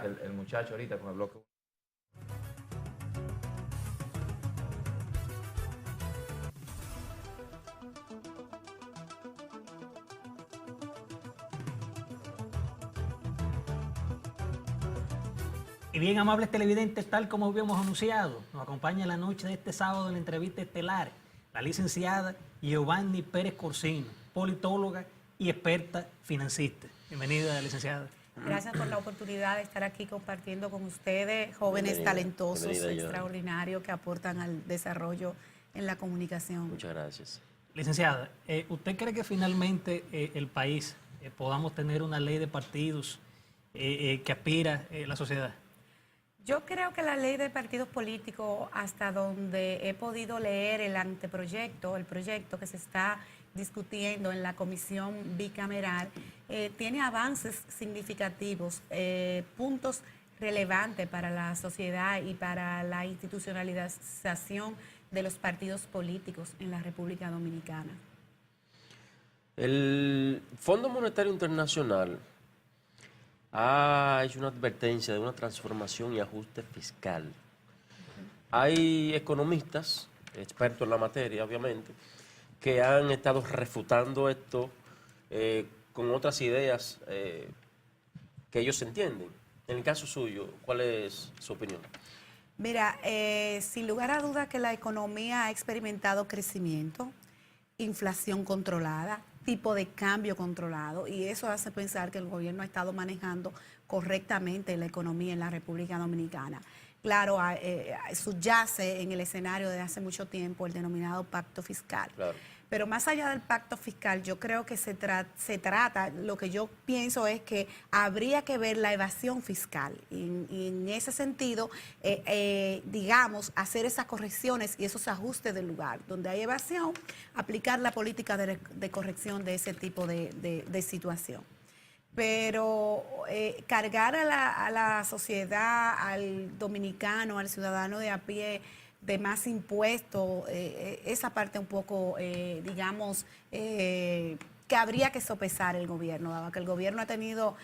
el muchacho ahorita con el bloque. Y bien, amables televidentes, tal como habíamos anunciado, nos acompaña la noche de este sábado en la entrevista estelar la licenciada Giovanni Pérez Corsino, politóloga y experta financista. Bienvenida, licenciada. Gracias por la oportunidad de estar aquí compartiendo con ustedes, jóvenes talentosos, extraordinarios que aportan al desarrollo en la comunicación. Muchas gracias. Licenciada, ¿usted cree que finalmente el país podamos tener una ley de partidos que aspira la sociedad? Yo creo que la ley de partidos políticos, hasta donde he podido leer el anteproyecto, el proyecto que se está discutiendo en la comisión bicameral, tiene avances significativos, puntos relevantes para la sociedad y para la institucionalización de los partidos políticos en la República Dominicana. El Fondo Monetario Internacional ha hecho una advertencia de una transformación y ajuste fiscal. Hay economistas, expertos en la materia, obviamente, que han estado refutando esto con otras ideas que ellos entienden. En el caso suyo, ¿cuál es su opinión? Mira, sin lugar a duda que la economía ha experimentado crecimiento, inflación controlada, tipo de cambio controlado, y eso hace pensar que el gobierno ha estado manejando correctamente la economía en la República Dominicana. Claro, subyace en el escenario de hace mucho tiempo el denominado pacto fiscal. Claro. Pero más allá del pacto fiscal, yo creo que se trata, lo que yo pienso es que habría que ver la evasión fiscal. Y en ese sentido, digamos, hacer esas correcciones y esos ajustes del lugar. Donde hay evasión, aplicar la política de corrección de ese tipo de situación. Pero cargar a la sociedad, al dominicano, al ciudadano de a pie, de más impuestos, esa parte un poco, digamos, que habría que sopesar el gobierno, dado que el gobierno ha tenido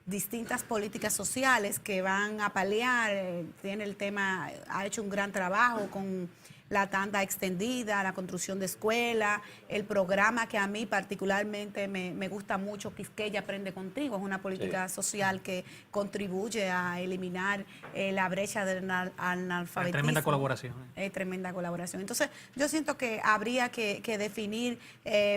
distintas políticas sociales que van a paliar, tiene el tema, ha hecho un gran trabajo con la tanda extendida, la construcción de escuelas, el programa que a mí particularmente me gusta mucho, Quisqueya Aprende Contigo, es una política social que contribuye a eliminar la brecha del analfabetismo. Tremenda colaboración. Tremenda colaboración. Entonces, yo siento que habría que definir,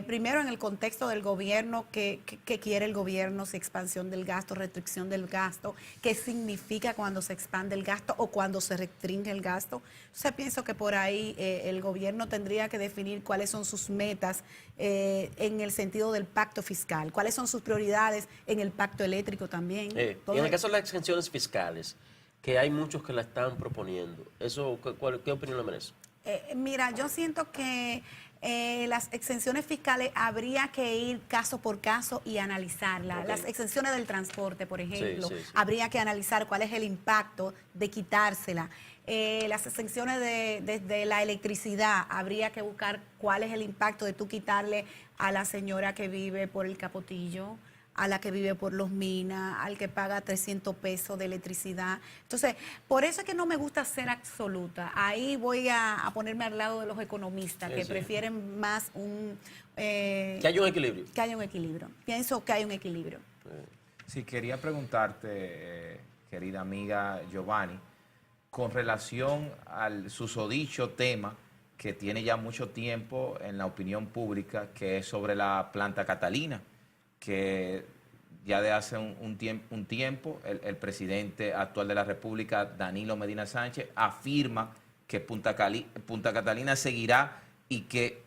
primero en el contexto del gobierno, qué quiere el gobierno, si expansión del gasto, restricción del gasto, qué significa cuando se expande el gasto o cuando se restringe el gasto. Entonces, pienso que por ahí el gobierno tendría que definir cuáles son sus metas en el sentido del pacto fiscal, cuáles son sus prioridades en el pacto eléctrico también. Y en el caso de las exenciones fiscales, que hay muchos que la están proponiendo, eso, ¿qué opinión le merece? Mira, yo siento que las exenciones fiscales habría que ir caso por caso y analizarlas. Okay. Las exenciones del transporte, por ejemplo, sí. Habría que analizar cuál es el impacto de quitársela. Las exenciones de la electricidad, habría que buscar cuál es el impacto de tú quitarle a la señora que vive por el Capotillo, a la que vive por Los Minas, al que paga 300 pesos de electricidad. Entonces, por eso es que no me gusta ser absoluta. Ahí voy a ponerme al lado de los economistas, que prefieren más un... que haya un equilibrio. Que haya un equilibrio. Pienso que hay un equilibrio. Sí, quería preguntarte, querida amiga Giovanni, con relación al susodicho tema que tiene ya mucho tiempo en la opinión pública, que es sobre la planta Catalina, que ya de hace un tiempo el presidente actual de la República, Danilo Medina Sánchez, afirma que Punta Catalina seguirá y que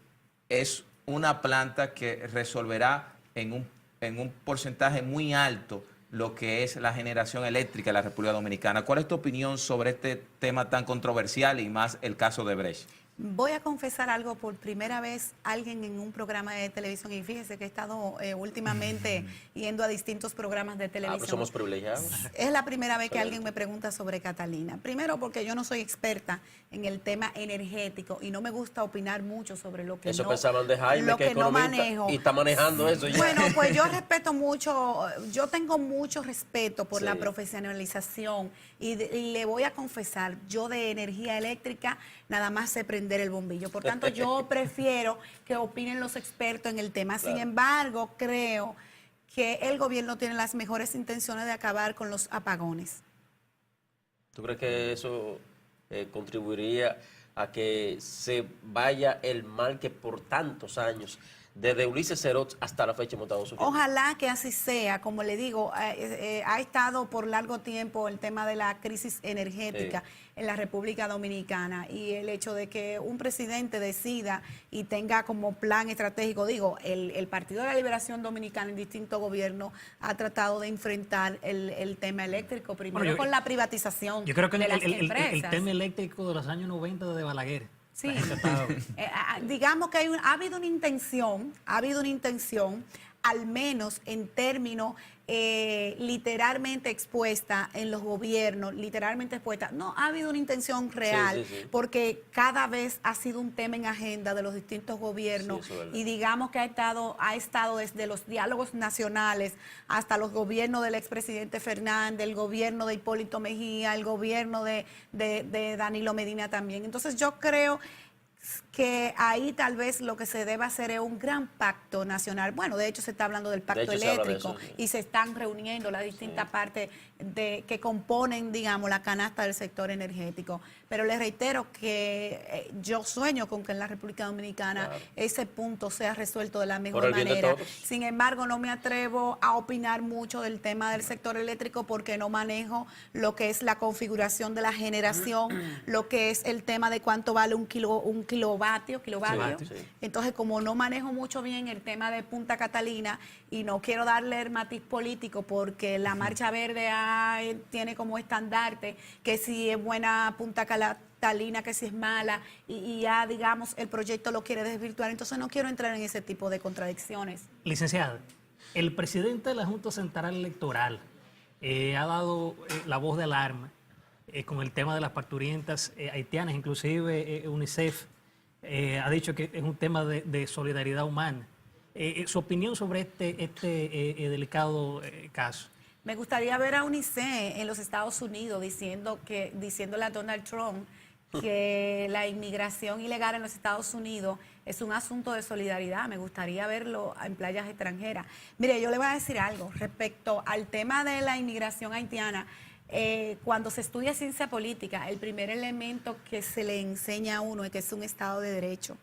es una planta que resolverá en un porcentaje muy alto lo que es la generación eléctrica de la República Dominicana. ¿Cuál es tu opinión sobre este tema tan controversial y más el caso de Brecht? Voy a confesar algo por primera vez, alguien en un programa de televisión, y fíjese que he estado últimamente yendo a distintos programas de Ah, televisión. pues somos privilegiados. Es la primera vez que Excelente. alguien me pregunta sobre Catalina. Primero porque yo no soy experta en el tema energético y no me gusta opinar mucho sobre lo que Eso no, pensaban de Jaime, lo que es no economista, manejo. y está manejando eso ya. Bueno, pues yo respeto mucho, yo tengo mucho respeto por Sí. la profesionalización y le voy a confesar, yo de energía eléctrica nada más sé prender el bombillo. Por tanto, yo prefiero que opinen los expertos en el tema. Sin Claro. embargo, creo que el gobierno tiene las mejores intenciones de acabar con los apagones. ¿Tú crees que eso contribuiría a que se vaya el mal que por tantos años, desde Ulises Cerot hasta la fecha, hemos estado sufriendo? Ojalá que así sea. Como le digo, ha estado por largo tiempo el tema de la crisis energética en la República Dominicana y el hecho de que un presidente decida y tenga como plan estratégico, digo, el Partido de la Liberación Dominicana en distintos gobiernos ha tratado de enfrentar el tema eléctrico, primero Bueno, con la privatización Yo creo que de las el empresas. tema eléctrico de los años 90 de Balaguer. Sí. La gente estaba- Digamos que ha habido una intención, al menos en términos literalmente expuesta en los gobiernos, literalmente expuesta. No, ha habido una intención real, Sí, sí, sí. porque cada vez ha sido un tema en agenda de los distintos gobiernos Sí, eso es verdad. y digamos que ha estado desde los diálogos nacionales hasta los gobiernos del expresidente Fernández, el gobierno de Hipólito Mejía, el gobierno de Danilo Medina también. Entonces yo creo que ahí tal vez lo que se debe hacer es un gran pacto nacional. Bueno, de hecho se está hablando del pacto hecho, se habla de eléctrico eso, sí. y se están reuniendo las distintas partes que componen, digamos, la canasta del sector energético. Pero les reitero que yo sueño con que en la República Dominicana Claro. ese punto sea resuelto de la Por mejor el bien de manera. todos. Sin embargo, no me atrevo a opinar mucho del tema del sector eléctrico porque no manejo lo que es la configuración de la generación, lo que es el tema de cuánto vale un kilovatio. Sí, sí. Entonces, como no manejo mucho bien el tema de Punta Catalina y no quiero darle el matiz político porque la Marcha Verde tiene como estandarte que si es buena Punta Catalina, que si es mala, y ya, digamos, el proyecto lo quiere desvirtuar. Entonces, no quiero entrar en ese tipo de contradicciones. Licenciada, el presidente de la Junta Central Electoral ha dado la voz de alarma con el tema de las parturientas haitianas, inclusive UNICEF ha dicho que es un tema de solidaridad humana. Su opinión sobre este delicado caso. Me gustaría ver a UNICEF en los Estados Unidos diciéndole a Donald Trump que la inmigración ilegal en los Estados Unidos es un asunto de solidaridad. Me gustaría verlo en playas extranjeras. Mire, yo le voy a decir algo respecto al tema de la inmigración haitiana. Cuando se estudia ciencia política, el primer elemento que se le enseña a uno es que es un Estado de Derecho.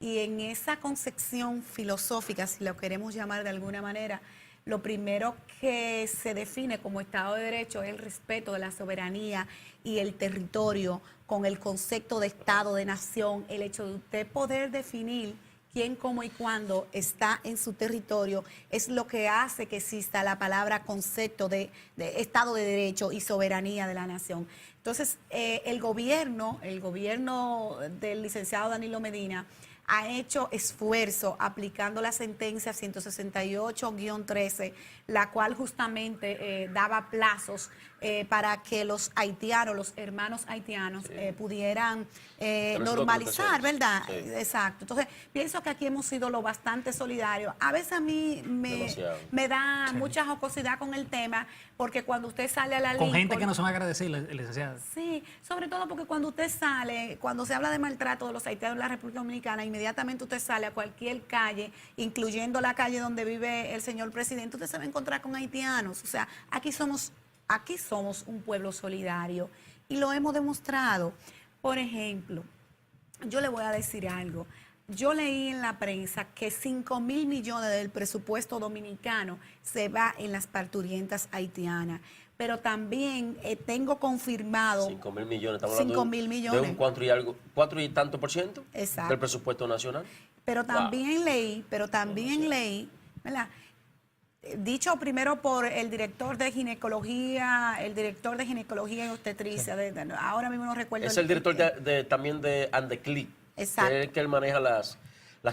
Y en esa concepción filosófica, si lo queremos llamar de alguna manera, lo primero que se define como Estado de Derecho es el respeto de la soberanía y el territorio con el concepto de Estado, de nación, el hecho de usted poder definir quién, cómo y cuándo está en su territorio es lo que hace que exista la palabra concepto de Estado de Derecho y soberanía de la nación. Entonces, el gobierno del licenciado Danilo Medina ha hecho esfuerzo aplicando la sentencia 168-13, la cual justamente daba plazos para que los haitianos, los hermanos haitianos, pudieran normalizar, ¿verdad? Sí. Exacto. Entonces, pienso que aquí hemos sido lo bastante solidarios. A veces a mí me da mucha jocosidad con el tema, porque cuando usted sale a la Con gente Lincoln- que no se va a agradecer, licenciada. Sí, sobre todo porque cuando usted sale, cuando se habla de maltrato de los haitianos en la República Dominicana, inmediatamente usted sale a cualquier calle, incluyendo la calle donde vive el señor presidente, usted se va a encontrar con haitianos. O sea, aquí somos un pueblo solidario y lo hemos demostrado. Por ejemplo, yo le voy a decir algo. Yo leí en la prensa que 5.000 millones del presupuesto dominicano se va en las parturientas haitianas. Pero también tengo confirmado 5.000 millones, estamos hablando 5.000 millones. de un 4 y tanto por ciento Exacto. del presupuesto nacional. Pero Wow. también leí, ¿verdad? Dicho primero por el director de ginecología y obstetricia, ahora mismo no recuerdo. Es el director también de Andeclic. exacto. Que él maneja las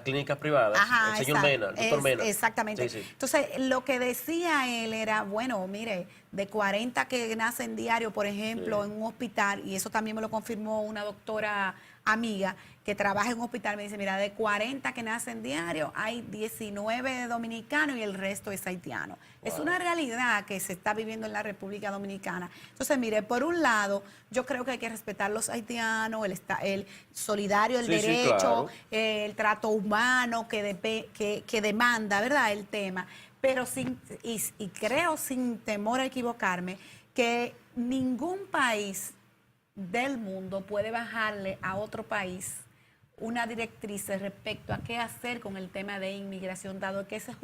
clínicas privadas, Ajá, el señor Mena, el doctor Mena. Exactamente. Sí, sí. Entonces, lo que decía él era, bueno, mire, de 40 que nacen diario, por ejemplo, Sí. en un hospital, y eso también me lo confirmó una doctora amiga que trabaja en un hospital, me dice, mira, de 40 que nacen diario, hay 19 dominicanos y el resto es haitiano. Wow. Es una realidad que se está viviendo en la República Dominicana. Entonces, mire, por un lado, yo creo que hay que respetar los haitianos, el solidario, el Sí, sí, derecho, claro. el trato humano que demanda, ¿verdad?, el tema. Pero y creo, sin temor a equivocarme, que ningún país del mundo puede bajarle a otro país una directriz respecto a qué hacer con el tema de inmigración, dado que ese es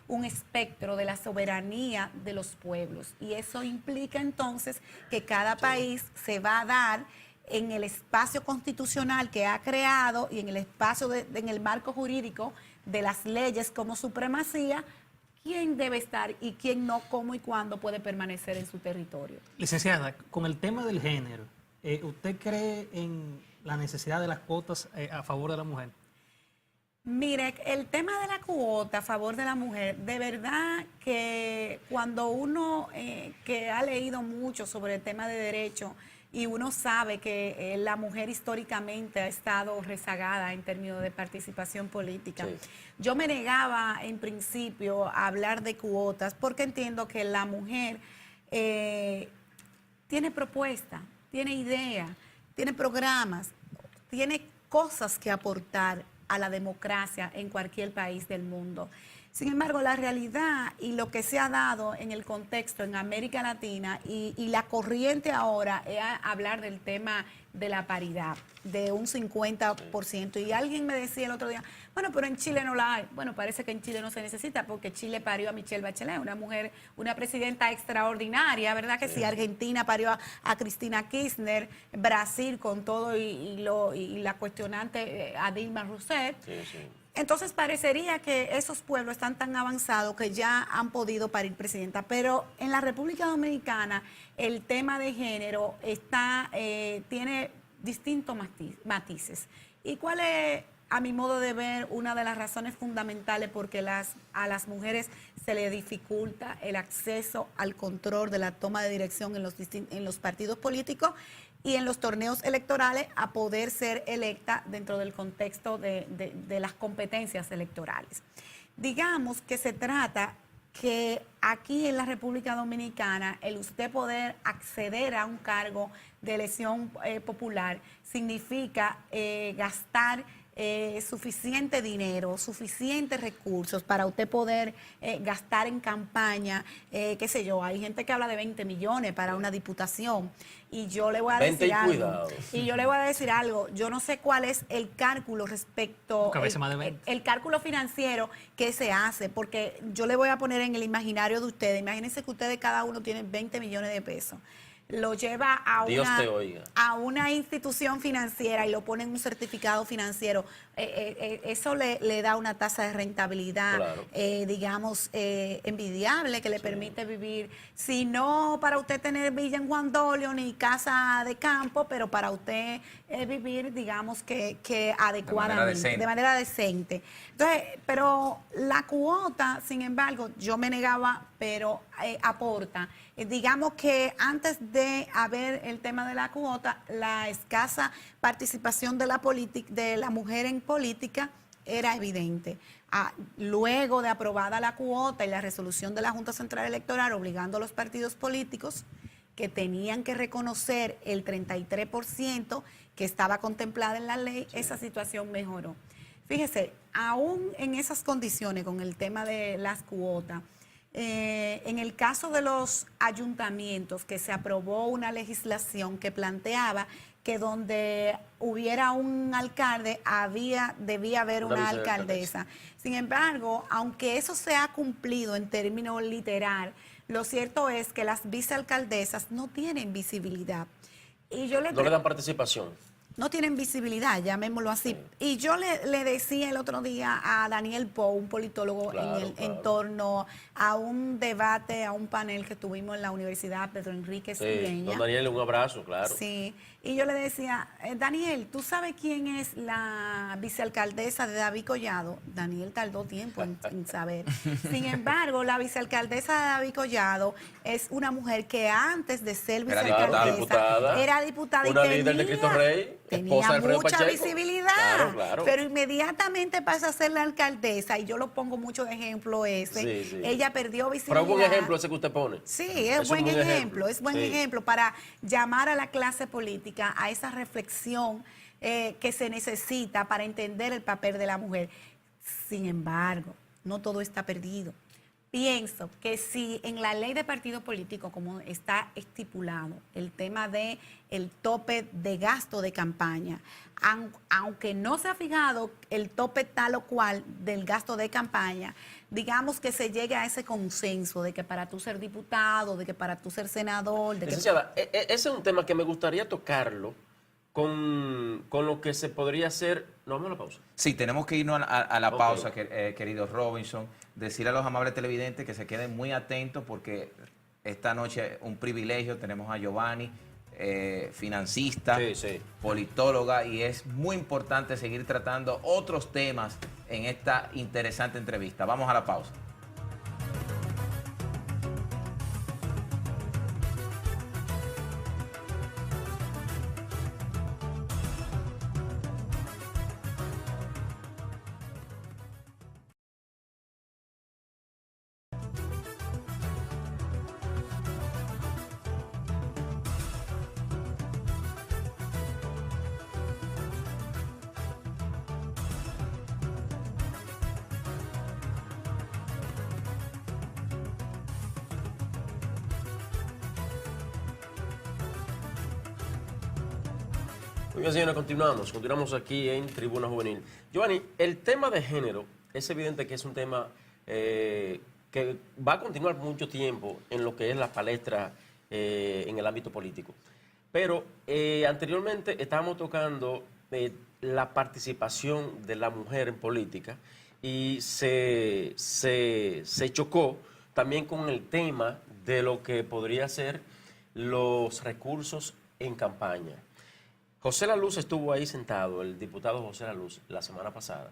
un espectro de la soberanía de los pueblos. Y eso implica entonces que cada país se va a dar en el espacio constitucional que ha creado y en el espacio, en el marco jurídico de las leyes como supremacía, quién debe estar y quién no, cómo y cuándo puede permanecer en su territorio. Licenciada, con el tema del género, ¿usted cree en la necesidad de las cuotas a favor de la mujer? Mire, el tema de la cuota a favor de la mujer, de verdad que cuando uno que ha leído mucho sobre el tema de derecho y uno sabe que la mujer históricamente ha estado rezagada en términos de participación política, Sí. yo me negaba en principio a hablar de cuotas porque entiendo que la mujer tiene propuesta, tiene idea, tiene programas, tiene cosas que aportar a la democracia en cualquier país del mundo. Sin embargo, la realidad y lo que se ha dado en el contexto en América Latina y la corriente ahora es hablar del tema de la paridad, de un 50%. Y alguien me decía el otro día, bueno, pero en Chile no la hay. Bueno, parece que en Chile no se necesita porque Chile parió a Michelle Bachelet, una mujer, una presidenta extraordinaria, ¿verdad que sí? Argentina parió a Cristina Kirchner, Brasil con todo y la cuestionante a Dilma Rousseff. Sí, sí. Entonces parecería que esos pueblos están tan avanzados que ya han podido parir presidenta, pero en la República Dominicana el tema de género tiene distintos matices. ¿Y cuál es, a mi modo de ver, una de las razones fundamentales porque a las mujeres se les dificulta el acceso al control de la toma de dirección en los partidos políticos y en los torneos electorales a poder ser electa dentro del contexto de las competencias electorales? Digamos que se trata que aquí en la República Dominicana el usted poder acceder a un cargo de elección popular significa gastar suficiente dinero, suficientes recursos para usted poder gastar en campaña, qué sé yo, hay gente que habla de 20 millones para una diputación y yo le voy a 20 decir y algo. cuidado. Y yo le voy a decir algo, yo no sé cuál es el cálculo respecto, Porque a veces más de 20. el cálculo financiero que se hace, porque yo le voy a poner en el imaginario de ustedes, imagínense que ustedes cada uno tienen 20 millones de pesos. Lo lleva Dios te oiga. a una institución financiera y lo pone en un certificado financiero. Eso le da una tasa de rentabilidad, Claro. digamos, envidiable, que le permite vivir, si no para usted tener villa en Juan Dolio ni casa de campo, pero para usted vivir, digamos, que adecuadamente, de manera decente. Entonces, pero la cuota, sin embargo, yo me negaba, pero aporta. Digamos que antes de haber el tema de la cuota, la escasa participación de la mujer en política era evidente. Luego de aprobada la cuota y la resolución de la Junta Central Electoral obligando a los partidos políticos que tenían que reconocer el 33% que estaba contemplada en la ley, esa situación mejoró. Fíjese, aún en esas condiciones con el tema de las cuotas, en el caso de los ayuntamientos, que se aprobó una legislación que planteaba que donde hubiera un alcalde debía haber una alcaldesa. Sin embargo, aunque eso se ha cumplido en términos literal, lo cierto es que las vicealcaldesas no tienen visibilidad. Y yo No le dan participación. no tienen visibilidad, llamémoslo así. Y yo le decía el otro día a Daniel Pou, un politólogo, Claro. en torno a un debate, a un panel que tuvimos en la Universidad Pedro Enrique Sí, Ureña. don Daniel, un abrazo, claro. Sí, y yo le decía, Daniel, ¿tú sabes quién es la vicealcaldesa de David Collado? Daniel tardó tiempo en saber. Sin embargo, la vicealcaldesa de David Collado es una mujer que antes de ser Era vicealcaldesa era diputada una y líder de Cristo Rey, tenía esposa de Alfredo mucha Pacheco. visibilidad. Claro, claro. Pero inmediatamente pasa a ser la alcaldesa, y yo lo pongo mucho de ejemplo ese. Sí, sí. Ella perdió Pero visibilidad. es buen ejemplo ese que usted pone. Sí, Es es un buen buen ejemplo, es buen Sí. ejemplo para llamar a la clase política a esa reflexión que se necesita para entender el papel de la mujer. Sin embargo, no todo está perdido. Pienso que si en la ley de partido político, como está estipulado, el tema de el tope de gasto de campaña, aunque no se ha fijado el tope tal o cual del gasto de campaña, digamos que se llegue a ese consenso de que para tú ser diputado, de que para tú ser senador, de que Licenciada, ese es un tema que me gustaría tocarlo con lo que se podría hacer. No, vamos a la pausa. Sí, tenemos que irnos a la Ok. pausa, querido Robinson. Decir a los amables televidentes que se queden muy atentos porque esta noche un privilegio. Tenemos a Giovanni, financista, Sí, sí. politóloga, y es muy importante seguir tratando otros temas en esta interesante entrevista. Vamos a la pausa. Muy bien, señores, continuamos aquí en Tribuna Juvenil. Giovanni, el tema de género es evidente que es un tema que va a continuar mucho tiempo en lo que es la palestra en el ámbito político. Pero anteriormente estábamos tocando la participación de la mujer en política y se chocó también con el tema de lo que podría ser los recursos en campaña. José La Luz estuvo ahí sentado, el diputado José La Luz, la semana pasada,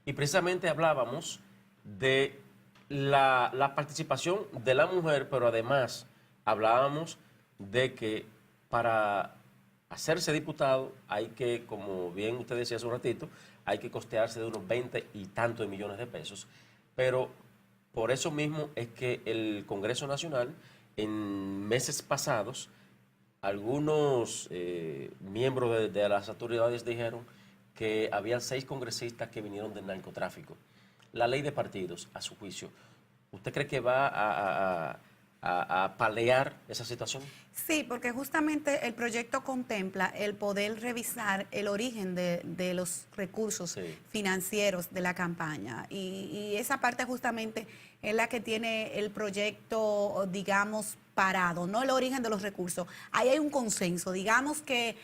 y precisamente hablábamos de la participación de la mujer, pero además hablábamos de que para hacerse diputado hay que, como bien usted decía hace un ratito, hay que costearse de unos 20 y tantos de millones de pesos, pero por eso mismo es que el Congreso Nacional en meses pasados algunos miembros de las autoridades dijeron que había 6 congresistas que vinieron del narcotráfico. La ley de partidos, a su juicio, ¿usted cree que va a paliar esa situación? Sí, porque justamente el proyecto contempla el poder revisar el origen de los recursos financieros de la campaña. Y esa parte justamente es la que tiene el proyecto, digamos, parado, no el origen de los recursos. Ahí hay un consenso. Digamos que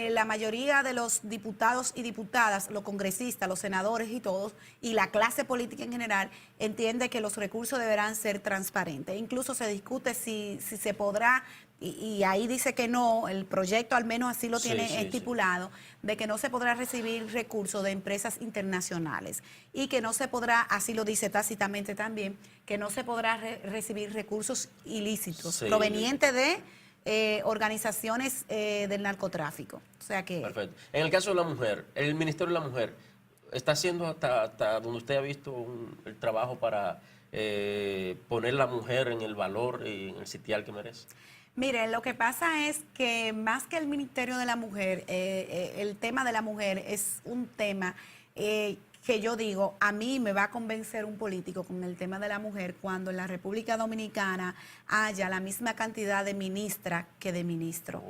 la mayoría de los diputados y diputadas, los congresistas, los senadores y todos, y la clase política en general, entiende que los recursos deberán ser transparentes. Incluso se discute si se podrá, y ahí dice que no, el proyecto al menos así lo tiene estipulado, de que no se podrá recibir recursos de empresas internacionales y que no se podrá, así lo dice tácitamente también, que no se podrá recibir recursos ilícitos provenientes de organizaciones del narcotráfico. O sea que... Perfecto. En el caso de la mujer, el Ministerio de la Mujer está haciendo hasta donde usted ha visto el trabajo para poner la mujer en el valor y en el sitial que merece. Mire, lo que pasa es que más que el Ministerio de la Mujer, el tema de la mujer es un tema que yo digo, a mí me va a convencer un político con el tema de la mujer cuando en la República Dominicana haya la misma cantidad de ministra que de ministro.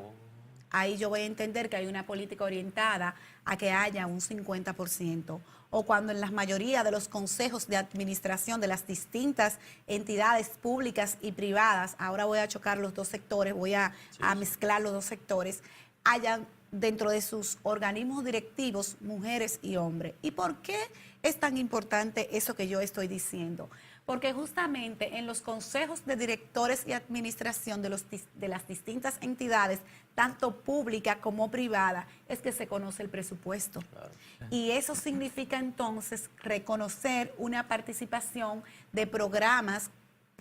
Ahí yo voy a entender que hay una política orientada a que haya un 50%. O cuando en la mayoría de los consejos de administración de las distintas entidades públicas y privadas, ahora voy a chocar los dos sectores, voy a mezclar los dos sectores, hayan dentro de sus organismos directivos mujeres y hombres. ¿Y por qué es tan importante eso que yo estoy diciendo? Porque justamente en los consejos de directores y administración de las distintas entidades, tanto pública como privada, es que se conoce el presupuesto. Claro. Y eso significa entonces reconocer una participación de programas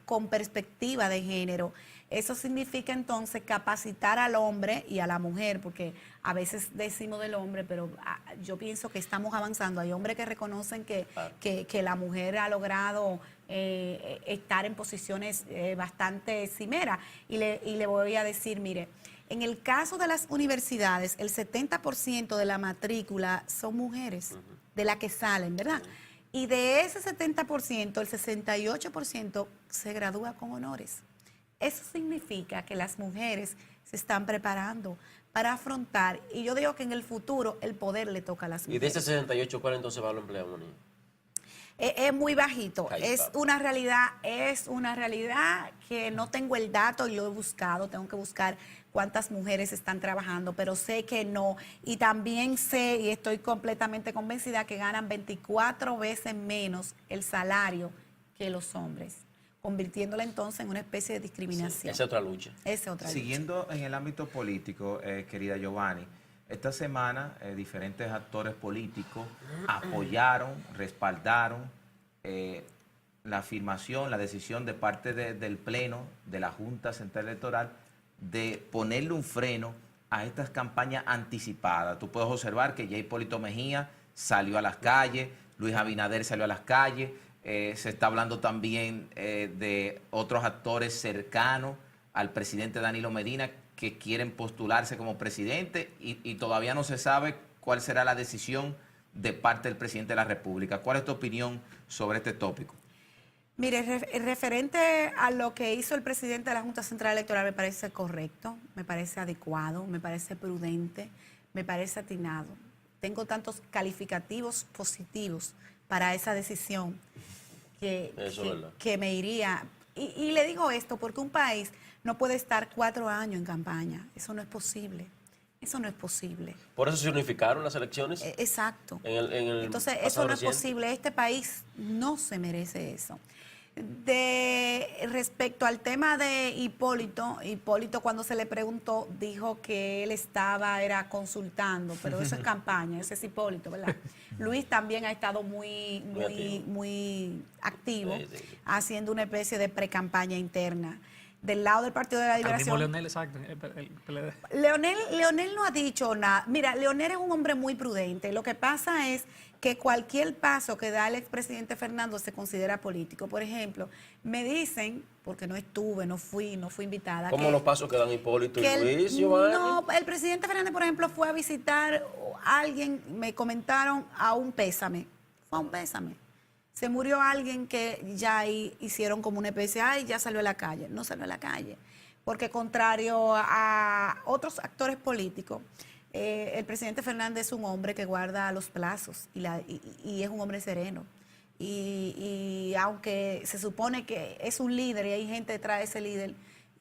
con perspectiva de género. Eso significa entonces capacitar al hombre y a la mujer, porque a veces decimos del hombre, pero yo pienso que estamos avanzando. Hay hombres que reconocen que la mujer ha logrado estar en posiciones bastante cimeras. Y le voy a decir, mire, en el caso de las universidades, el 70% de la matrícula son mujeres, de las que salen, ¿verdad? Y de ese 70%, el 68% se gradúa con honores. Eso significa que las mujeres se están preparando para afrontar, y yo digo que en el futuro el poder le toca a las mujeres. Y de ese 68, ¿cuál entonces va a lo emplear, Moni? Es muy bajito, Ahí es está. una realidad que no tengo el dato y lo he buscado, tengo que buscar cuántas mujeres están trabajando, pero sé que no, y también sé y estoy completamente convencida que ganan 24 veces menos el salario que los hombres, convirtiéndola entonces en una especie de discriminación. Sí, esa es otra lucha. Esa es otra lucha. Siguiendo en el ámbito político, querida Giovanni, esta semana diferentes actores políticos apoyaron, respaldaron la afirmación, la decisión de parte del Pleno de la Junta Central Electoral de ponerle un freno a estas campañas anticipadas. Tú puedes observar que ya Hipólito Mejía salió a las calles, Luis Abinader salió a las calles, se está hablando también de otros actores cercanos al presidente Danilo Medina que quieren postularse como presidente y todavía no se sabe cuál será la decisión de parte del presidente de la República. ¿Cuál es tu opinión sobre este tópico? Mire, referente a lo que hizo el presidente de la Junta Central Electoral, me parece correcto, me parece adecuado, me parece prudente, me parece atinado. Tengo tantos calificativos positivos para esa decisión que me iría. Y le digo esto porque un país no puede estar 4 años en campaña. Eso no es posible. Eso no es posible. ¿Por eso se unificaron las elecciones? Exacto. Entonces, pasado eso no es reciente? posible. Este país no se merece eso. Respecto al tema de Hipólito cuando se le preguntó dijo que él era consultando, pero eso es campaña, ese es Hipólito, ¿verdad? Luis también ha estado muy activo, Sí. haciendo una especie de pre-campaña interna. Del lado del Partido de la Al mismo Liberación. Leonel, exacto, el PLD. Leonel no ha dicho nada. Mira, Leonel es un hombre muy prudente. Lo que pasa es que cualquier paso que da el expresidente Fernando se considera político. Por ejemplo, me dicen, porque no estuve, no fui invitada. ¿Cómo los pasos que dan Hipólito y Luis, Giovanni? No, el presidente Fernández, por ejemplo, fue a visitar a alguien, me comentaron, a un pésame. Fue a un pésame. Se murió alguien que ya ahí hicieron como una especie, ya salió a la calle. No salió a la calle, porque contrario a otros actores políticos, el presidente Fernández es un hombre que guarda los plazos y es un hombre sereno. Y aunque se supone que es un líder y hay gente detrás de ese líder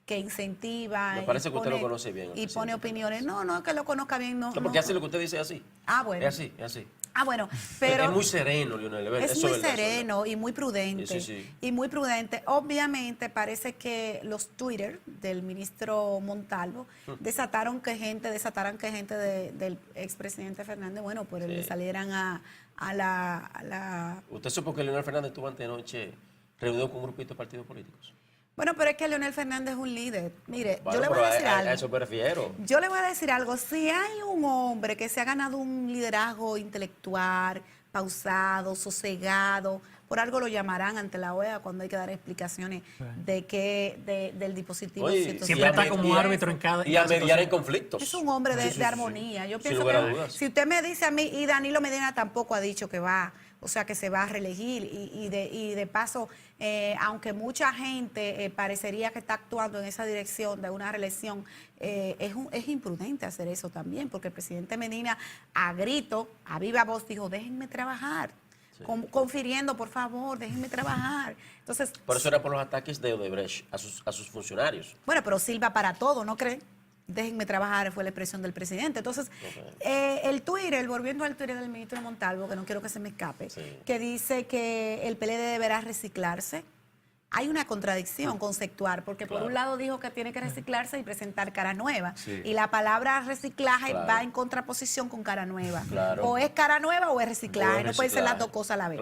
que incentiva. Me parece que usted lo conoce bien. Y pone opiniones. No, que lo conozca bien. No, porque hace lo que usted dice es así. Bueno. Es así. Bueno, pero es muy sereno, Leonel. es muy sereno y muy prudente. Sí. Y muy prudente. Obviamente parece que los Twitter del ministro Montalvo desataron que gente del expresidente Fernández, bueno, pues le salieran a la... ¿Usted supo que Leonel Fernández estuvo antenoche reunido con un grupito de partidos políticos? Bueno, pero es que Leonel Fernández es un líder. Mire, Bueno, yo le voy a decir algo. A eso me refiero. Yo le voy a decir algo. Si hay un hombre que se ha ganado un liderazgo intelectual, pausado, sosegado, por algo lo llamarán ante la OEA cuando hay que dar explicaciones del dispositivo. Oye, 107. Siempre está como árbitro en cada Y a mediar situación. en conflictos. Es un hombre de Sí. armonía. Yo Sin pienso lugar a que dudas. si usted me dice a mí, y Danilo Medina tampoco ha dicho que va, o sea, que se va a reelegir, y de paso, aunque mucha gente parecería que está actuando en esa dirección de una reelección, es imprudente hacer eso también, porque el presidente Medina a grito, a viva voz, dijo, déjenme trabajar. Sí. Confiriendo, por favor, déjenme trabajar. Entonces, Por eso era por los ataques de Odebrecht a sus funcionarios. bueno, pero sirva para todo, ¿no cree? déjenme trabajar, fue la expresión del presidente. Entonces, el Twitter, volviendo al Twitter del ministro Montalvo, que no quiero que se me escape, que dice que el PLD deberá reciclarse. Hay una contradicción conceptual, porque por un lado dijo que tiene que reciclarse y presentar cara nueva. Y la palabra reciclaje va en contraposición con cara nueva. O es cara nueva o es reciclaje. No pueden ser las dos cosas a la vez.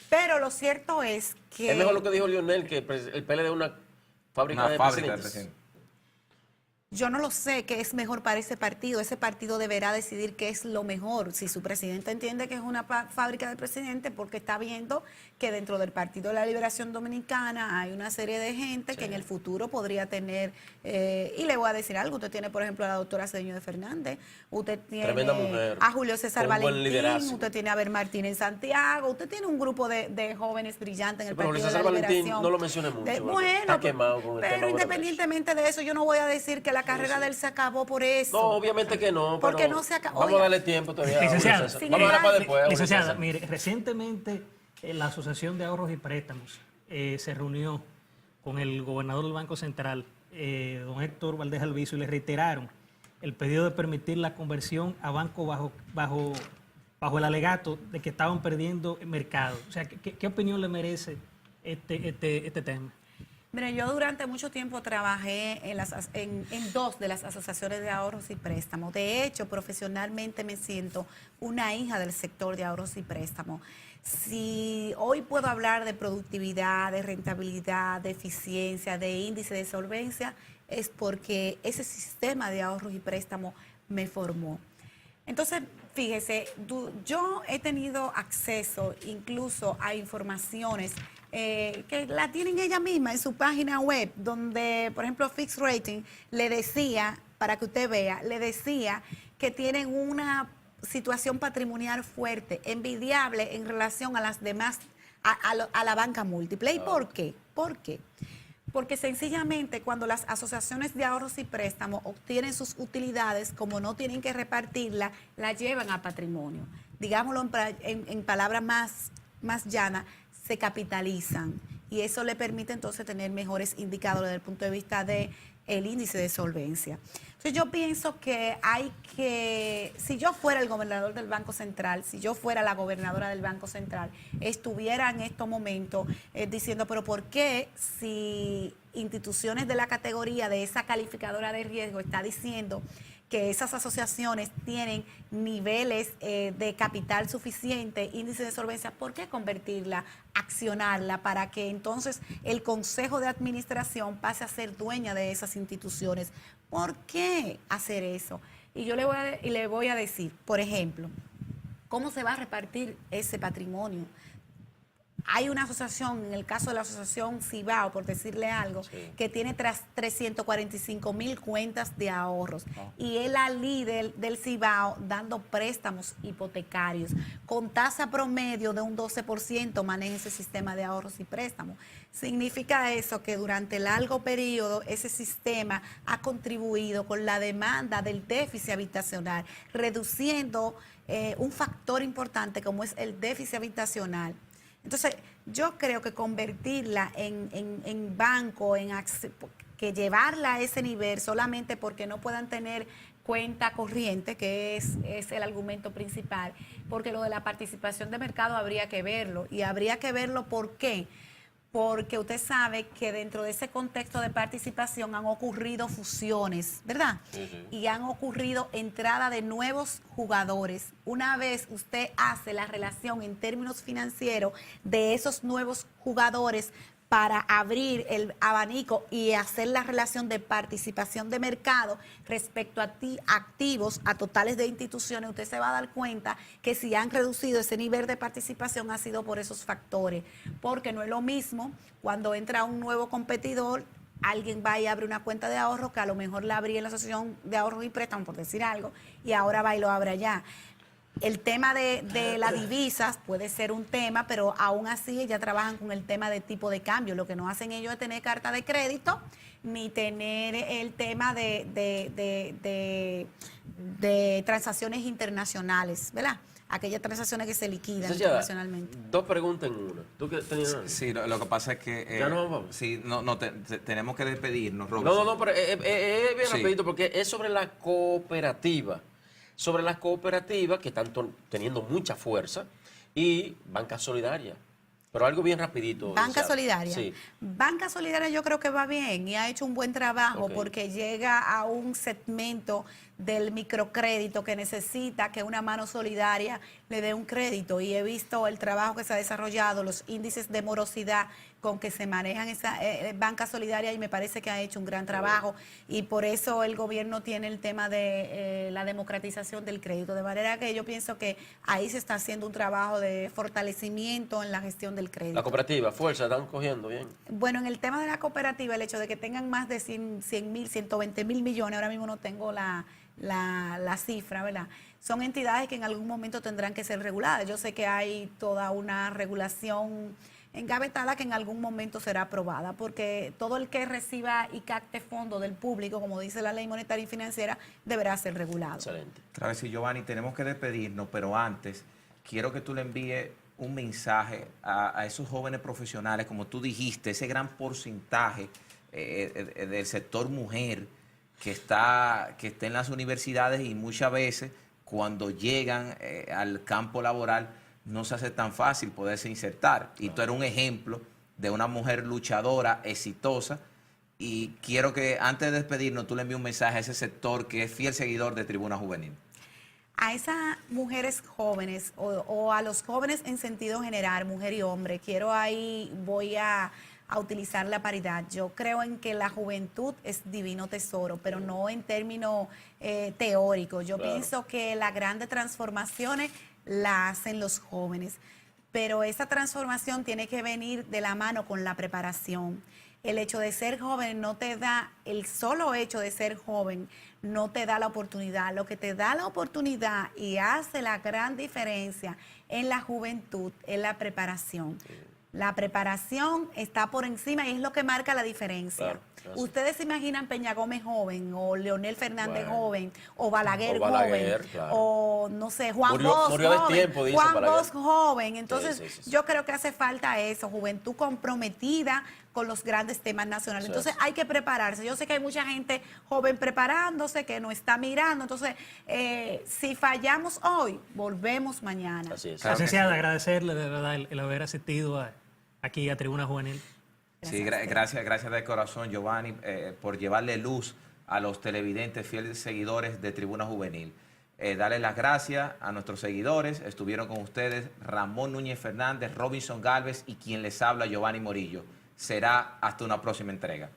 Pero lo cierto es que... Es mejor lo que dijo Lionel, que el PLD es una fábrica de presidentes. Yo no lo sé qué es mejor para ese partido. Ese partido deberá decidir qué es lo mejor. Si su presidente entiende que es una fábrica de presidentes, porque está viendo que dentro del Partido de la Liberación Dominicana hay una serie de gente que en el futuro podría tener, y le voy a decir algo, usted tiene por ejemplo a la doctora Cedeño de Fernández, usted tiene mujer, a Julio César Valentín, usted tiene a Ber Martín en Santiago, usted tiene un grupo de jóvenes brillantes en el Partido de la Valentín, Liberación. no lo mencione mucho, bueno, está quemado con el pero tema independientemente de eso, yo no voy a decir que la carrera de él se acabó por eso. No, obviamente que no. Porque pero no se acabó. Vamos a darle tiempo todavía. Licenciada, Vamos a darle para después. Licenciada, mire, recientemente la Asociación de Ahorros y Préstamos se reunió con el gobernador del Banco Central, don Héctor Valdés Albizu, y le reiteraron el pedido de permitir la conversión a banco bajo el alegato de que estaban perdiendo el mercado. O sea, ¿qué opinión le merece este tema? Mire, yo durante mucho tiempo trabajé en dos de las asociaciones de ahorros y préstamos. De hecho, profesionalmente me siento una hija del sector de ahorros y préstamos. Si hoy puedo hablar de productividad, de rentabilidad, de eficiencia, de índice de solvencia, es porque ese sistema de ahorros y préstamos me formó. Entonces, fíjese, yo he tenido acceso incluso a informaciones que la tienen ella misma en su página web, donde, por ejemplo, Fitch Rating le decía, para que usted vea, le decía que tienen una situación patrimonial fuerte, envidiable en relación a las demás, a la banca múltiple. ¿Y por qué? ¿Por qué? Porque sencillamente cuando las asociaciones de ahorros y préstamos obtienen sus utilidades, como no tienen que repartirla, la llevan a patrimonio. Digámoslo en palabras más llanas, se capitalizan. Y eso le permite entonces tener mejores indicadores desde el punto de vista del índice de solvencia. Entonces yo pienso que si yo fuera el gobernador del Banco Central, si yo fuera la gobernadora del Banco Central, estuviera en estos momentos diciendo, pero ¿por qué si instituciones de la categoría de esa calificadora de riesgo está diciendo que esas asociaciones tienen niveles de capital suficiente, índice de solvencia, ¿por qué convertirla, accionarla para que entonces el Consejo de Administración pase a ser dueña de esas instituciones? ¿Por qué hacer eso? Y yo le voy a decir, por ejemplo, ¿cómo se va a repartir ese patrimonio? Hay una asociación, en el caso de la asociación Cibao, por decirle algo, que tiene 345,000 cuentas de ahorros. Y es la líder del Cibao dando préstamos hipotecarios. Con tasa promedio de un 12% maneja ese sistema de ahorros y préstamos. Significa eso que durante largo periodo ese sistema ha contribuido con la demanda del déficit habitacional, reduciendo un factor importante como es el déficit habitacional. Entonces, yo creo que convertirla en banco, que llevarla a ese nivel solamente porque no puedan tener cuenta corriente, que es el argumento principal, porque lo de la participación de mercado habría que verlo. Y habría que verlo, ¿por qué? Porque usted sabe que dentro de ese contexto de participación han ocurrido fusiones, ¿verdad? Y han ocurrido entrada de nuevos jugadores. Una vez usted hace la relación en términos financieros de esos nuevos jugadores para abrir el abanico y hacer la relación de participación de mercado respecto a activos, a totales de instituciones, usted se va a dar cuenta que si han reducido ese nivel de participación ha sido por esos factores, porque no es lo mismo cuando entra un nuevo competidor, alguien va y abre una cuenta de ahorro que a lo mejor la abría en la asociación de ahorros y préstamos, por decir algo, y ahora va y lo abre allá. El tema de las divisas puede ser un tema, pero aún así ellas trabajan con el tema de tipo de cambio. Lo que no hacen ellos es tener carta de crédito, ni tener el tema de transacciones internacionales, ¿verdad? aquellas transacciones que se liquidan Licenciada, internacionalmente. dos preguntas en una. ¿Tú qué tenías algo? Sí, lo que pasa es que... ¿Ya nos vamos? Sí, tenemos que despedirnos, No, Robinson. no, pero es bien Sí. rapidito porque es sobre la cooperativa. Sobre las cooperativas que están teniendo mucha fuerza y Banca Solidaria. Pero algo bien rapidito. Banca licenciada. Solidaria. Sí. Banca Solidaria yo creo que va bien y ha hecho un buen trabajo Ok. porque llega a un segmento del microcrédito que necesita que una mano solidaria le dé un crédito y he visto el trabajo que se ha desarrollado, los índices de morosidad con que se manejan esa banca solidaria y me parece que ha hecho un gran trabajo y por eso el gobierno tiene el tema de la democratización del crédito, de manera que yo pienso que ahí se está haciendo un trabajo de fortalecimiento en la gestión del crédito. La cooperativa, fuerza, están cogiendo bien. Bueno, en el tema de la cooperativa, el hecho de que tengan más de 100 mil, 120 mil millones, ahora mismo no tengo la cifra, ¿verdad? Son entidades que en algún momento tendrán que ser reguladas. Yo sé que hay toda una regulación engavetada que en algún momento será aprobada, porque todo el que reciba y capte fondos del público, como dice la ley monetaria y financiera, deberá ser regulado. Excelente. Travis y Giovanni, tenemos que despedirnos, pero antes quiero que tú le envíes un mensaje a esos jóvenes profesionales, como tú dijiste, ese gran porcentaje del sector mujer que está en las universidades y muchas veces cuando llegan al campo laboral no se hace tan fácil poderse insertar. Y tú eres un ejemplo de una mujer luchadora, exitosa, y quiero que antes de despedirnos tú le envíes un mensaje a ese sector que es fiel seguidor de Tribuna Juvenil. A esas mujeres jóvenes o a los jóvenes en sentido general, mujer y hombre, voy a utilizar la paridad. Yo creo en que la juventud es divino tesoro, pero no en términos teóricos. Yo pienso que las grandes transformaciones las hacen los jóvenes, pero esa transformación tiene que venir de la mano con la preparación. El hecho de ser joven no te da, el solo hecho de ser joven no te da la oportunidad. Lo que te da la oportunidad y hace la gran diferencia en la juventud es la preparación. La preparación está por encima y es lo que marca la diferencia. Claro, claro. Ustedes se imaginan Peña Gómez joven, o Leonel Fernández Bueno. joven, o Balaguer, O Balaguer, joven, claro. o no sé, Juan Murió Bosch de joven, tiempo, dice Juan Balaguer. Bosch joven. Entonces, Sí. yo creo que hace falta eso, juventud comprometida con los grandes temas nacionales. Eso Entonces, es. hay que prepararse. Yo sé que hay mucha gente joven preparándose, que no está mirando. Entonces, si fallamos hoy, volvemos mañana. Así es. Claro que Licenciada, sí. agradecerle de verdad el haber asistido aquí a Tribuna Juvenil. Sí, Gracias. gracias de corazón, Giovanni, por llevarle luz a los televidentes, fieles seguidores de Tribuna Juvenil. Darle las gracias a nuestros seguidores. Estuvieron con ustedes Ramón Núñez Fernández, Robinson Galvez y quien les habla, Giovanni Morillo. Será hasta una próxima entrega.